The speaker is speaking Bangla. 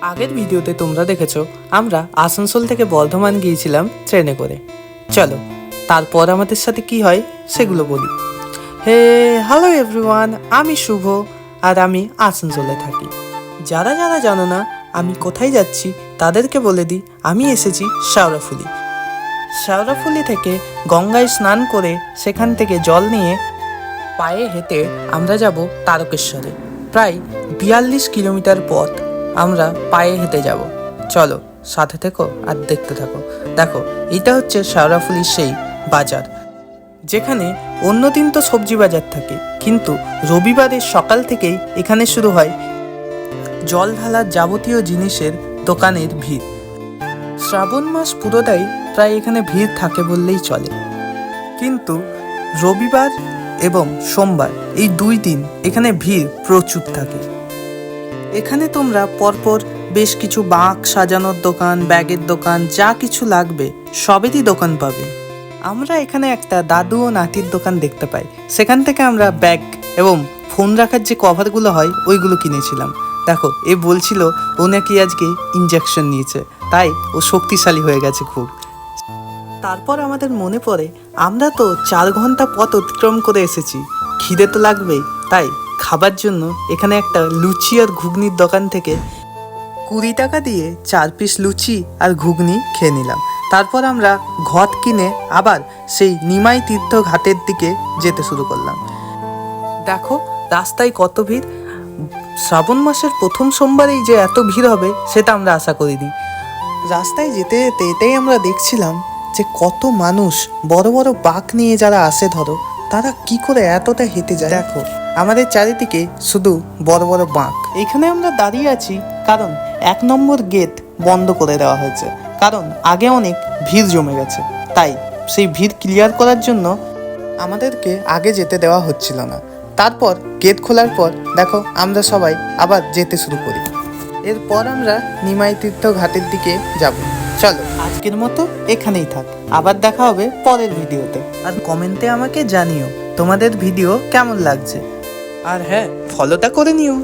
আগের ভিডিওতে তোমরা দেখেছো আমরা আসানসোল থেকে বর্ধমান গিয়েছিলাম ট্রেনে করে। চলো তারপর আমাদের সাথে কি হয় সেগুলো বলি। হ্যালো এভরিওয়ান, আমি শুভ আর আমি আসানসোলে থাকি। যারা যারা জানো না আমি কোথায় যাচ্ছি তাদেরকে বলে দিই, আমি এসেছি শেওড়াফুলি। শেওড়াফুলি থেকে গঙ্গায় স্নান করে সেখান থেকে জল নিয়ে পায়ে হেঁটে আমরা যাব তারকেশ্বরে। প্রায় 42 কিলোমিটার পথ আমরা পায়ে হেঁটে যাব। চলো সাথে থেকো আর দেখতে থাকো। দেখো, এটা হচ্ছে শেওড়াফুলির সেই বাজার যেখানে অন্যদিন তো সবজি বাজার থাকে, কিন্তু রবিবারের সকাল থেকেই এখানে শুরু হয় জল ঢালার যাবতীয় জিনিসের দোকানের ভিড়। শ্রাবণ মাস পুরোটাই প্রায় এখানে ভিড় থাকে বললেই চলে, কিন্তু রবিবার এবং সোমবার এই 2 দিন এখানে ভিড় প্রচুর থাকে। এখানে তোমরা পরপর বেশ কিছু বাঁক সাজানোর দোকান, ব্যাগের দোকান, যা কিছু লাগবে সবেরই দোকান পাবে। আমরা এখানে একটা দাদু ও নাতির দোকান দেখতে পাই, সেখান থেকে আমরা ব্যাগ এবং ফোন রাখার যে কভারগুলো হয় ওইগুলো কিনেছিলাম। দেখো, এ বলছিল ও নাকি আজকে ইঞ্জেকশন নিয়েছে, তাই ও শক্তিশালী হয়ে গেছে খুব। তারপর আমাদের মনে পড়ে আমরা তো 4 ঘন্টা পথ অতিক্রম করে এসেছি, খিদে তো লাগবেই। তাই খাবার জন্য এখানে একটা লুচি আর ঘুগনির দোকান থেকে 20 টাকা দিয়ে 4 পিস লুচি আর ঘুগনি খেয়ে নিলাম। তারপর আমরা ঘট কিনে আবার সেই নিমাই তীর্থ ঘাটের দিকে যেতে শুরু করলাম। দেখো রাস্তায় কত ভিড়! শ্রাবণ মাসের প্রথম সোমবারেই যে এত ভিড় হবে সেটা আমরা আশা করিনি। রাস্তায় যেতে যেতে এটাই আমরা দেখছিলাম যে কত মানুষ বড় বড় বাঁক নিয়ে যারা আসে, ধরো তারা কি করে এতটা হেঁটে যায়। দেখো আমাদের চারিদিকে শুধু বড় বড় বাঁক। এখানে আমরা দাঁড়িয়ে আছি কারণ 1 নম্বর গেট বন্ধ করে দেওয়া হয়েছে, কারণ আগে অনেক ভিড় জমে গেছে। তাই সেই ভিড় ক্লিয়ার করার জন্য আমাদেরকে আগে যেতে দেওয়া হচ্ছিল না। তারপর গেট খোলার পর দেখো আমরা সবাই আবার যেতে শুরু করি। এরপর আমরা নিমাই তীর্থ ঘাটের দিকে যাব। চলো আজকের মতো এখানেই থাক, আবার দেখা হবে পরের ভিডিওতে। আর কমেন্টে আমাকে জানিও তোমাদের ভিডিও কেমন লাগছে। আর হ্যাঁ, ফলোটা করে নিও।